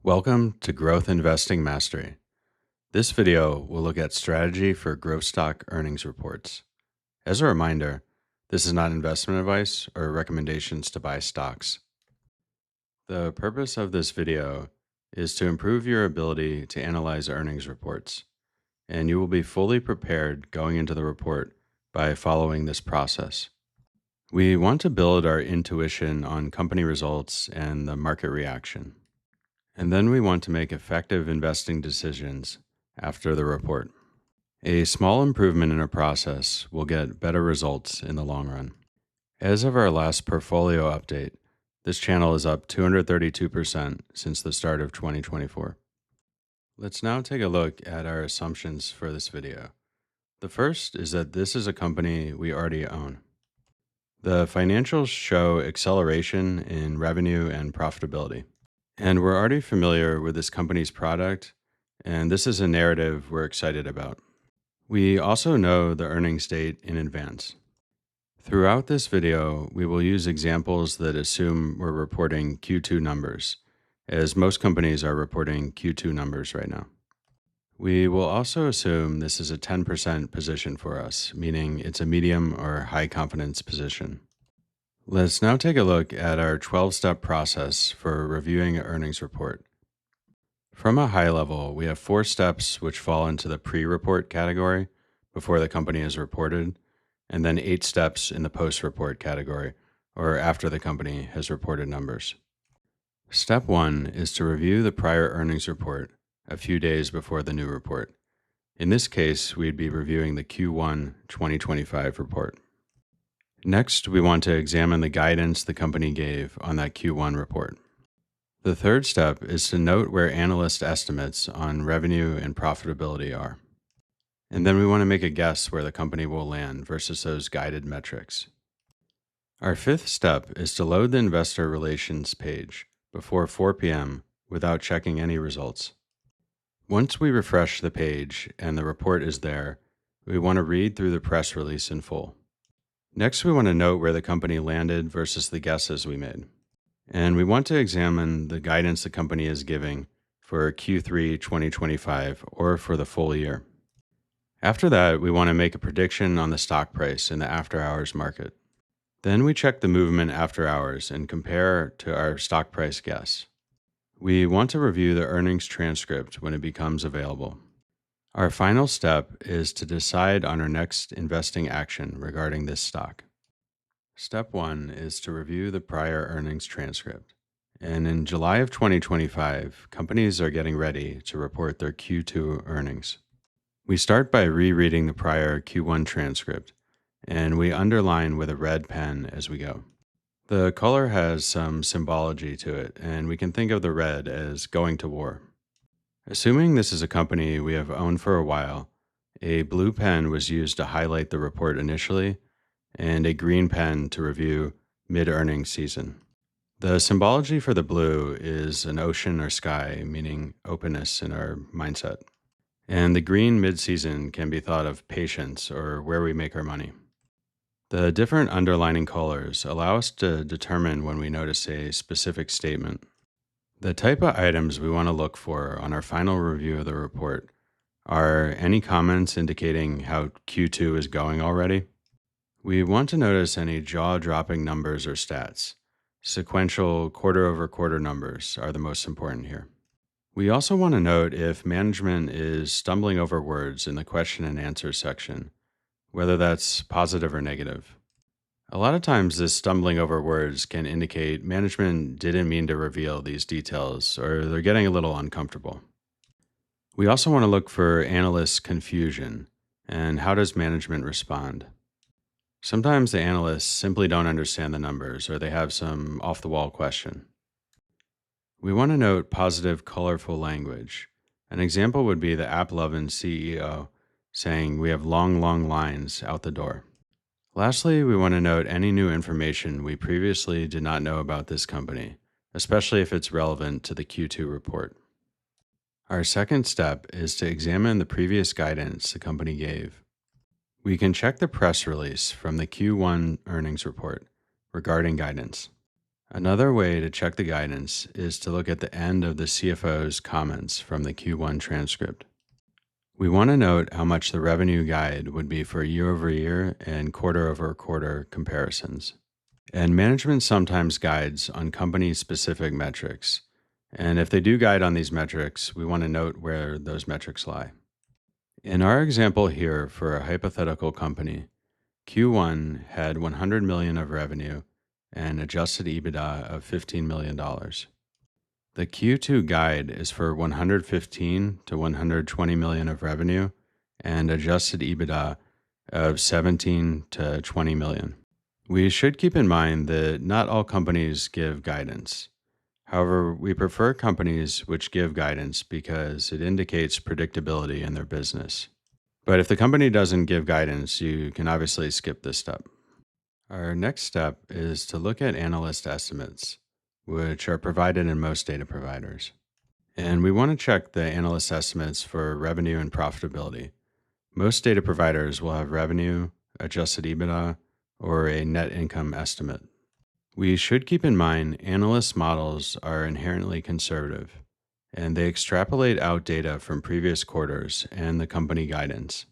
Welcome to Growth Investing Mastery. This video will look at strategy for growth stock earnings reports. As a reminder, this is not investment advice or recommendations to buy stocks. The purpose of this video is to improve your ability to analyze earnings reports, and you will be fully prepared going into the report by following this process. We want to build our intuition on company results and the market reaction. And then we want to make effective investing decisions after the report. A small improvement in our process will get better results in the long run. As of our last portfolio update, this channel is up 232% since the start of 2024. Let's now take a look at our assumptions for this video. The first is that this is a company we already own. The financials show acceleration in revenue and profitability. And we're already familiar with this company's product, and this is a narrative we're excited about. We also know the earnings date in advance. Throughout this video, we will use examples that assume we're reporting Q2 numbers, as most companies are reporting Q2 numbers right now. We will also assume this is a 10% position for us, meaning it's a medium or high confidence position. Let's now take a look at our 12-step process for reviewing an earnings report. From a high level, we have 4 steps which fall into the pre-report category before the company is reported, and then 8 steps in the post-report category, or after the company has reported numbers. Step 1 is to review the prior earnings report a few days before the new report. In this case, we'd be reviewing the Q1 2025 report. Next, we want to examine the guidance the company gave on that Q1 report. The third step is to note where analyst estimates on revenue and profitability are. And then we want to make a guess where the company will land versus those guided metrics. Our fifth step is to load the investor relations page before 4 p.m. without checking any results. Once we refresh the page and the report is there, we want to read through the press release in full. Next, we want to note where the company landed versus the guesses we made. And we want to examine the guidance the company is giving for Q3 2025 or for the full year. After that, we want to make a prediction on the stock price in the after-hours market. Then we check the movement after hours and compare to our stock price guess. We want to review the earnings transcript when it becomes available. Our final step is to decide on our next investing action regarding this stock. Step 1 is to review the prior earnings transcript. And in July of 2025, companies are getting ready to report their Q2 earnings. We start by rereading the prior Q1 transcript, and we underline with a red pen as we go. The color has some symbology to it, and we can think of the red as going to war. Assuming this is a company we have owned for a while, a blue pen was used to highlight the report initially, and a green pen to review mid-earnings season. The symbology for the blue is an ocean or sky, meaning openness in our mindset. And the green mid-season can be thought of patience or where we make our money. The different underlining colors allow us to determine when we notice a specific statement. The type of items we want to look for on our final review of the report are any comments indicating how Q2 is going already. We want to notice any jaw-dropping numbers or stats. Sequential quarter-over-quarter numbers are the most important here. We also want to note if management is stumbling over words in the question and answer section, whether that's positive or negative. A lot of times this stumbling over words can indicate management didn't mean to reveal these details or they're getting a little uncomfortable. We also want to look for analyst confusion and how does management respond. Sometimes the analysts simply don't understand the numbers or they have some off-the-wall question. We want to note positive, colorful language. An example would be the AppLovin CEO saying we have long lines out the door. Lastly, we want to note any new information we previously did not know about this company, especially if it's relevant to the Q2 report. Our second step is to examine the previous guidance the company gave. We can check the press release from the Q1 earnings report regarding guidance. Another way to check the guidance is to look at the end of the CFO's comments from the Q1 transcript. We want to note how much the revenue guide would be for year-over-year and quarter-over-quarter comparisons. And management sometimes guides on company-specific metrics. And if they do guide on these metrics, we want to note where those metrics lie. In our example here for a hypothetical company, Q1 had 100 million of revenue and adjusted EBITDA of $15 million. The Q2 guide is for 115 to 120 million of revenue and adjusted EBITDA of 17 to 20 million. We should keep in mind that not all companies give guidance. However, we prefer companies which give guidance because it indicates predictability in their business. But if the company doesn't give guidance, you can obviously skip this step. Our next step is to look at analyst estimates, which are provided in most data providers. And we want to check the analyst estimates for revenue and profitability. Most data providers will have revenue, adjusted EBITDA, or a net income estimate. We should keep in mind analyst models are inherently conservative, and they extrapolate out data from previous quarters and the company guidance.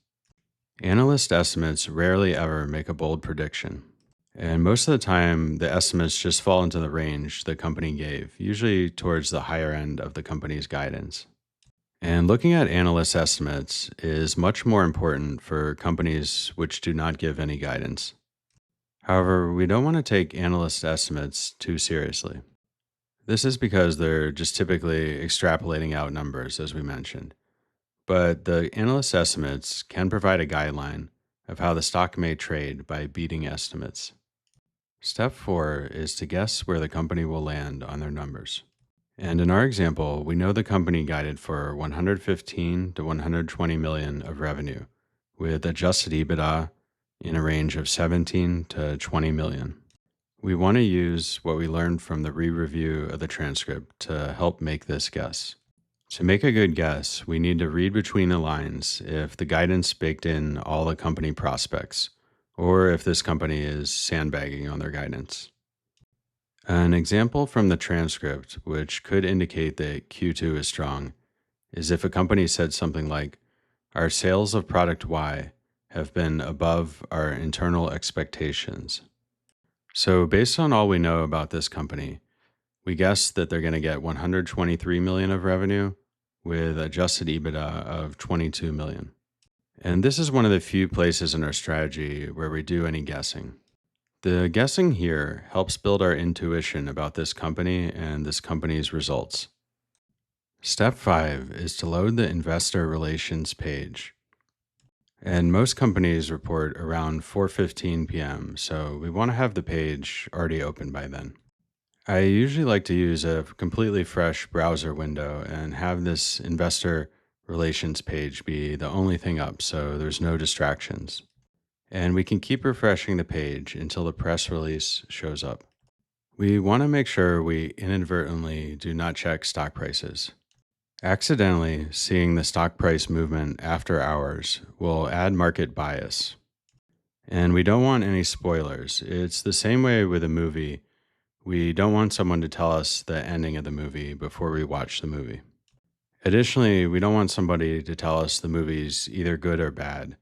Analyst estimates rarely ever make a bold prediction, and most of the time the estimates just fall into the range the company gave, usually towards the higher end of the company's guidance. And looking at analyst estimates is much more important for companies which do not give any guidance. However, we don't want to take analyst estimates too seriously. This is because they're just typically extrapolating out numbers, as we mentioned. But the analyst estimates can provide a guideline of how the stock may trade by beating estimates. Step 4 is to guess where the company will land on their numbers. And in our example, we know the company guided for 115 to 120 million of revenue, with adjusted EBITDA in a range of 17 to 20 million. We want to use what we learned from the re-review of the transcript to help make this guess. To make a good guess, we need to read between the lines if the guidance baked in all the company prospects, or if this company is sandbagging on their guidance. An example from the transcript, which could indicate that Q2 is strong, is if a company said something like, "Our sales of product Y have been above our internal expectations." So based on all we know about this company, we guess that they're going to get 123 million of revenue with adjusted EBITDA of 22 million. And this is one of the few places in our strategy where we do any guessing. The guessing here helps build our intuition about this company and this company's results. Step 5 is to load the investor relations page. And most companies report around 4:15 p.m., so we want to have the page already open by then. I usually like to use a completely fresh browser window and have this investor relations page be the only thing up so there's no distractions. And we can keep refreshing the page until the press release shows up. We want to make sure we inadvertently do not check stock prices. Accidentally seeing the stock price movement after hours will add market bias. And we don't want any spoilers. It's the same way with a movie. We don't want someone to tell us the ending of the movie before we watch the movie. Additionally, we don't want somebody to tell us the movie's either good or bad.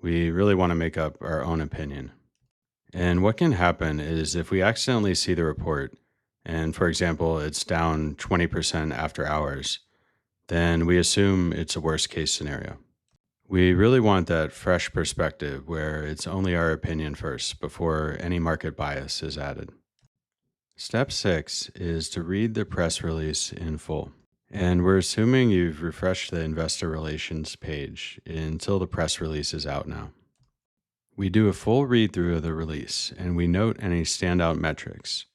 We really want to make up our own opinion. And what can happen is if we accidentally see the report, and for example, it's down 20% after hours, then we assume it's a worst case scenario. We really want that fresh perspective where it's only our opinion first before any market bias is added. Step 6 is to read the press release in full. And we're assuming you've refreshed the investor relations page until the press release is out now. We do a full read through of the release and we note any standout metrics.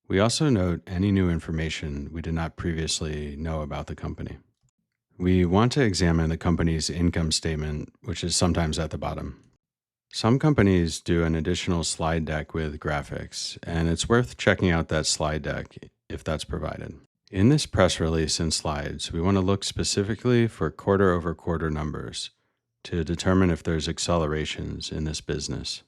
We also note any new information we did not previously know about the company. We want to examine the company's income statement, which is sometimes at the bottom. Some companies do an additional slide deck with graphics, and it's worth checking out that slide deck if that's provided. In this press release and slides, we want to look specifically for quarter-over-quarter numbers to determine if there's accelerations in this business.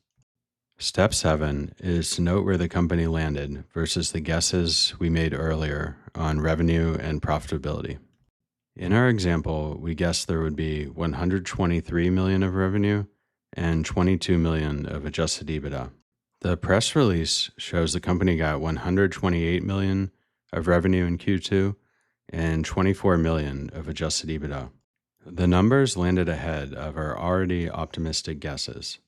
Step 7 is to note where the company landed versus the guesses we made earlier on revenue and profitability. In our example, we guessed there would be 123 million of revenue and 22 million of adjusted EBITDA. The press release shows the company got 128 million of revenue in Q2 and 24 million of adjusted EBITDA. The numbers landed ahead of our already optimistic guesses.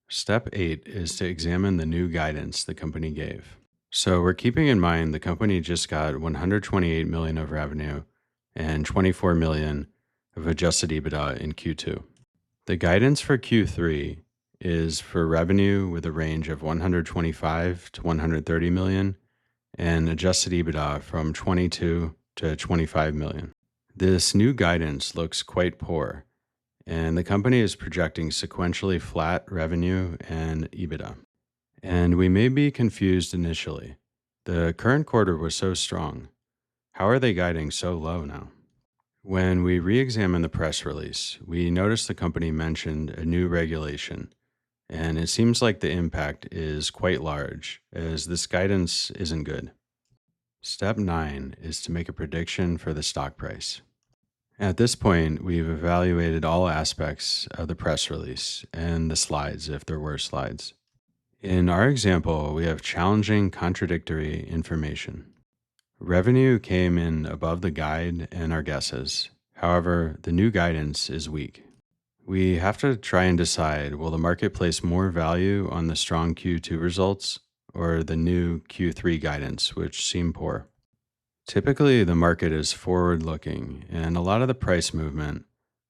Step 8 is to examine the new guidance the company gave. So we're keeping in mind the company just got 128 million of revenue and 24 million of adjusted EBITDA in Q2. The guidance for Q3 is for revenue with a range of 125 to 130 million and adjusted EBITDA from 22 to 25 million. This new guidance looks quite poor, and the company is projecting sequentially flat revenue and EBITDA. And we may be confused initially. The current quarter was so strong. How are they guiding so low now? When we re-examine the press release, we notice the company mentioned a new regulation, and it seems like the impact is quite large, as this guidance isn't good. Step 9 is to make a prediction for the stock price. At this point, we've evaluated all aspects of the press release and the slides, if there were slides. In our example, we have challenging contradictory information. Revenue came in above the guide and our guesses. However, the new guidance is weak. We have to try and decide, will the market place more value on the strong Q2 results or the new Q3 guidance, which seem poor? Typically, the market is forward-looking, and a lot of the price movement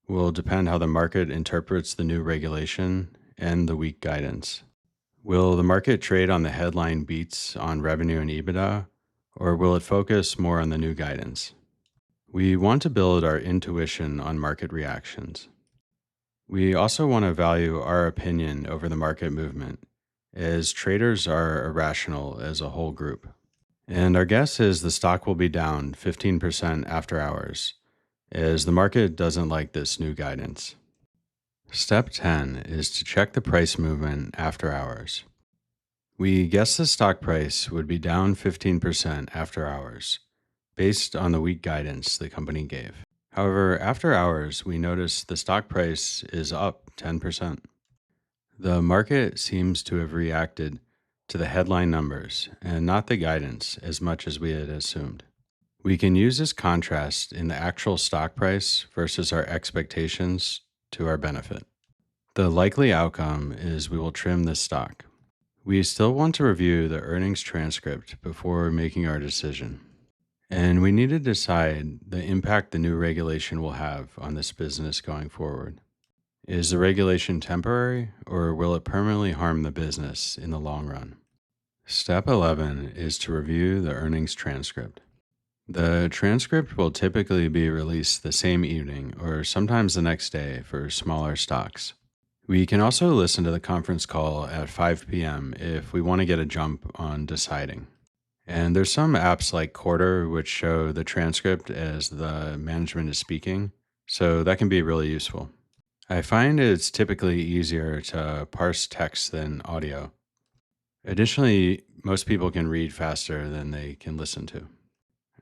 will depend how the market interprets the new regulation and the weak guidance. Will the market trade on the headline beats on revenue and EBITDA, or will it focus more on the new guidance? We want to build our intuition on market reactions. We also want to value our opinion over the market movement, as traders are irrational as a whole group. And our guess is the stock will be down 15% after hours, as the market doesn't like this new guidance. Step 10 is to check the price movement after hours. We guessed the stock price would be down 15% after hours, based on the weak guidance the company gave. However, after hours, we notice the stock price is up 10%. The market seems to have reacted to the headline numbers and not the guidance as much as we had assumed. We can use this contrast in the actual stock price versus our expectations to our benefit. The likely outcome is we will trim this stock. We still want to review the earnings transcript before making our decision. And we need to decide the impact the new regulation will have on this business going forward. Is the regulation temporary, or will it permanently harm the business in the long run? Step 11 is to review the earnings transcript. The transcript will typically be released the same evening or sometimes the next day for smaller stocks. We can also listen to the conference call at 5 p.m. if we want to get a jump on deciding. And there's some apps like Quarter which show the transcript as the management is speaking, so that can be really useful. I find it's typically easier to parse text than audio. Additionally, most people can read faster than they can listen to.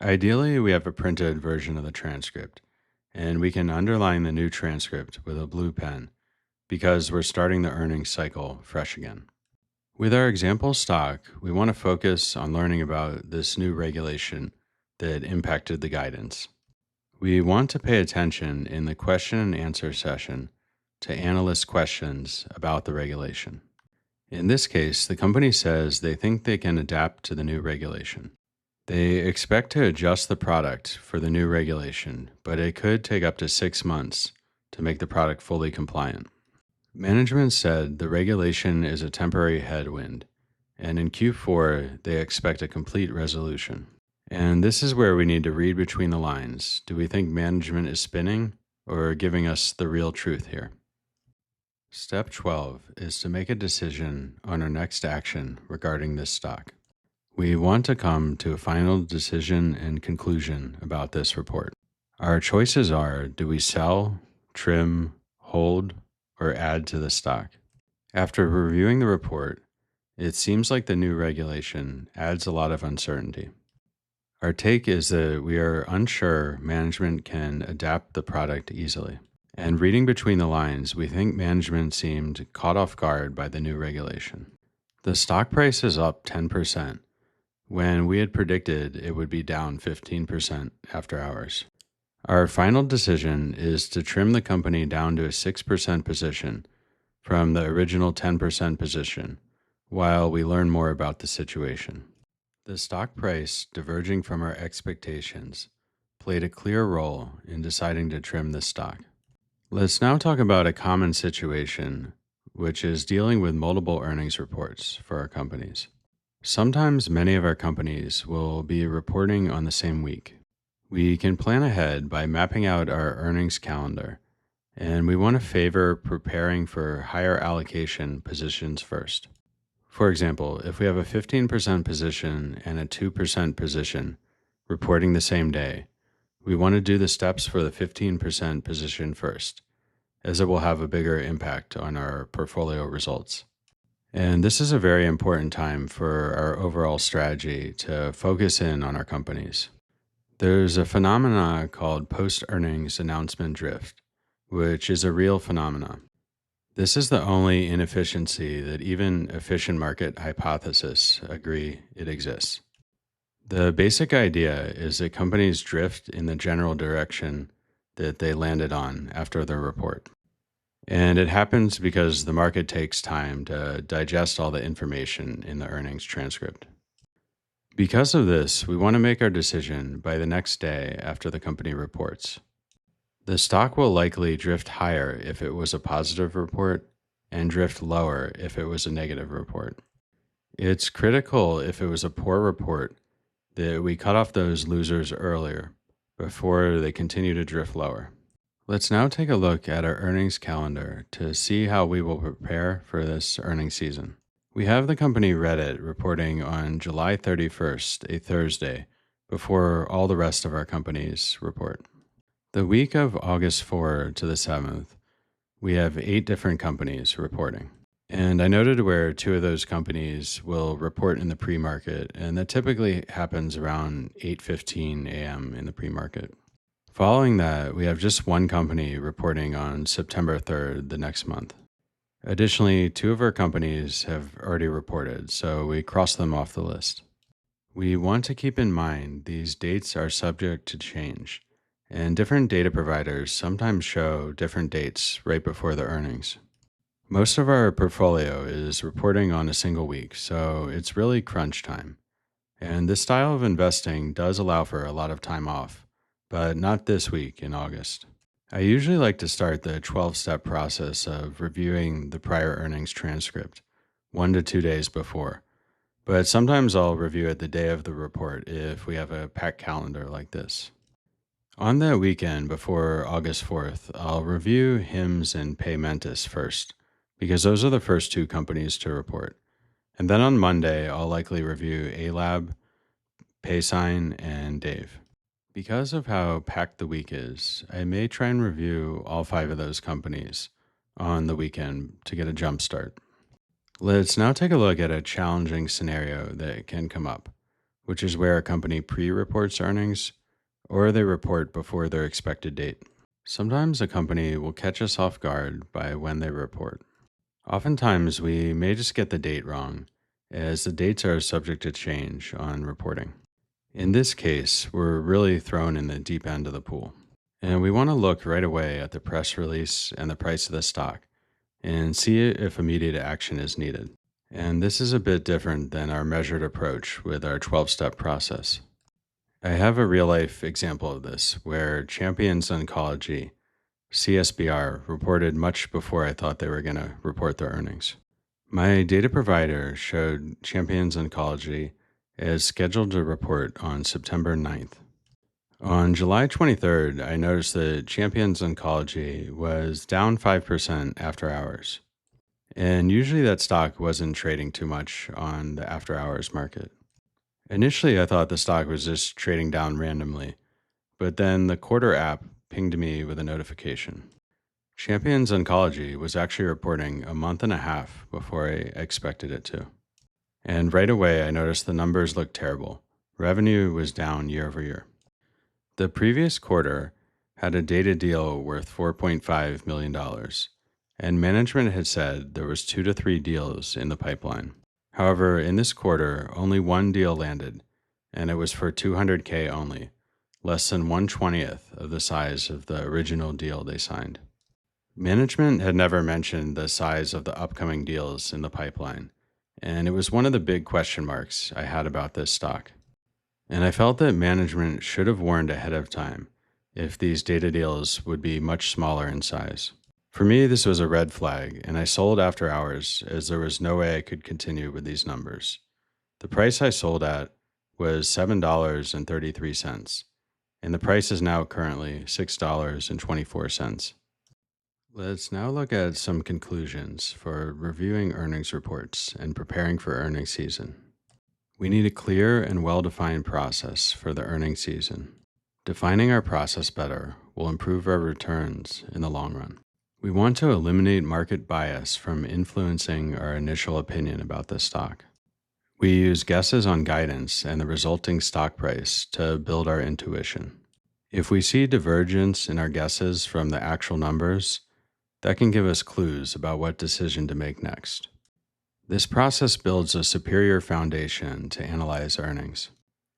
Ideally, we have a printed version of the transcript, and we can underline the new transcript with a blue pen because we're starting the earnings cycle fresh again. With our example stock, we want to focus on learning about this new regulation that impacted the guidance. We want to pay attention in the question and answer session to analyst questions about the regulation. In this case, the company says they think they can adapt to the new regulation. They expect to adjust the product for the new regulation, but it could take up to 6 months to make the product fully compliant. Management said the regulation is a temporary headwind, and in Q4, they expect a complete resolution. And this is where we need to read between the lines. Do we think management is spinning or giving us the real truth here? Step 12 is to make a decision on our next action regarding this stock. We want to come to a final decision and conclusion about this report. Our choices are, do we sell, trim, hold, or add to the stock? After reviewing the report, it seems like the new regulation adds a lot of uncertainty. Our take is that we are unsure management can adapt the product easily. And reading between the lines, we think management seemed caught off guard by the new regulation. The stock price is up 10% when we had predicted it would be down 15% after hours. Our final decision is to trim the company down to a 6% position from the original 10% position while we learn more about the situation. The stock price diverging from our expectations played a clear role in deciding to trim this stock. Let's now talk about a common situation, which is dealing with multiple earnings reports for our companies. Sometimes many of our companies will be reporting on the same week. We can plan ahead by mapping out our earnings calendar, and we want to favor preparing for higher allocation positions first. For example, if we have a 15% position and a 2% position reporting the same day, we want to do the steps for the 15% position first, as it will have a bigger impact on our portfolio results. And this is a very important time for our overall strategy to focus in on our companies. There's a phenomena called post-earnings announcement drift, which is a real phenomenon. This is the only inefficiency that even efficient market hypotheses agree it exists. The basic idea is that companies drift in the general direction that they landed on after their report. And it happens because the market takes time to digest all the information in the earnings transcript. Because of this, we want to make our decision by the next day after the company reports. The stock will likely drift higher if it was a positive report and drift lower if it was a negative report. It's critical if it was a poor report that we cut off those losers earlier before they continue to drift lower. Let's now take a look at our earnings calendar to see how we will prepare for this earnings season. We have the company Reddit reporting on July 31st, a Thursday, before all the rest of our companies report. The week of August 4 to the 7th, we have 8 different companies reporting. And I noted where 2 of those companies will report in the pre-market, and that typically happens around 8:15 a.m. in the pre-market. Following that, we have just 1 company reporting on September 3rd, the next month. Additionally, 2 of our companies have already reported, so we cross them off the list. We want to keep in mind these dates are subject to change, and different data providers sometimes show different dates right before the earnings. Most of our portfolio is reporting on a single week, so it's really crunch time. And this style of investing does allow for a lot of time off, but not this week in August. I usually like to start the 12-step process of reviewing the prior earnings transcript 1 to 2 days before, but sometimes I'll review it the day of the report if we have a packed calendar like this. On that weekend before August 4th, I'll review HIMS and Paymentus first, because those are the first 2 companies to report. And then on Monday, I'll likely review ALAB, PaySign, and Dave. Because of how packed the week is, I may try and review all 5 of those companies on the weekend to get a jump start. Let's now take a look at a challenging scenario that can come up, which is where a company pre-reports earnings or they report before their expected date. Sometimes a company will catch us off guard by when they report. Oftentimes, we may just get the date wrong, as the dates are subject to change on reporting. In this case, we're really thrown in the deep end of the pool, and we want to look right away at the press release and the price of the stock and see if immediate action is needed. And this is a bit different than our measured approach with our 12-step process. I have a real-life example of this where Champions Oncology, CSBR, reported much before I thought they were going to report their earnings. My data provider showed Champions Oncology as scheduled to report on September 9th. On July 23rd, I noticed that Champions Oncology was down 5% after hours. And usually that stock wasn't trading too much on the after hours market. Initially, I thought the stock was just trading down randomly, but then the quarter app pinged me with a notification. Champions Oncology was actually reporting a month and a half before I expected it to. And right away, I noticed the numbers looked terrible. Revenue was down year over year. The previous quarter had a data deal worth $4.5 million, and management had said there was 2 to 3 deals in the pipeline. However, in this quarter, only one deal landed, and it was for $200K only, less than 1/20th of the size of the original deal they signed. Management had never mentioned the size of the upcoming deals in the pipeline, and it was one of the big question marks I had about this stock. And I felt that management should have warned ahead of time if these data deals would be much smaller in size. For me, this was a red flag, and I sold after hours as there was no way I could continue with these numbers. The price I sold at was $7.33, and the price is now currently $6.24. Let's now look at some conclusions for reviewing earnings reports and preparing for earnings season. We need a clear and well-defined process for the earnings season. Defining our process better will improve our returns in the long run. We want to eliminate market bias from influencing our initial opinion about this stock. We use guesses on guidance and the resulting stock price to build our intuition. If we see divergence in our guesses from the actual numbers, that can give us clues about what decision to make next. This process builds a superior foundation to analyze earnings,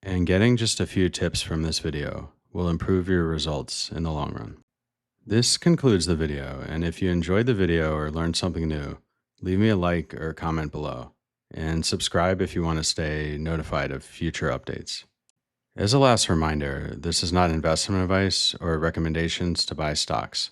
and getting just a few tips from this video will improve your results in the long run. This concludes the video, and if you enjoyed the video or learned something new, leave me a like or comment below, and subscribe if you want to stay notified of future updates. As a last reminder, this is not investment advice or recommendations to buy stocks.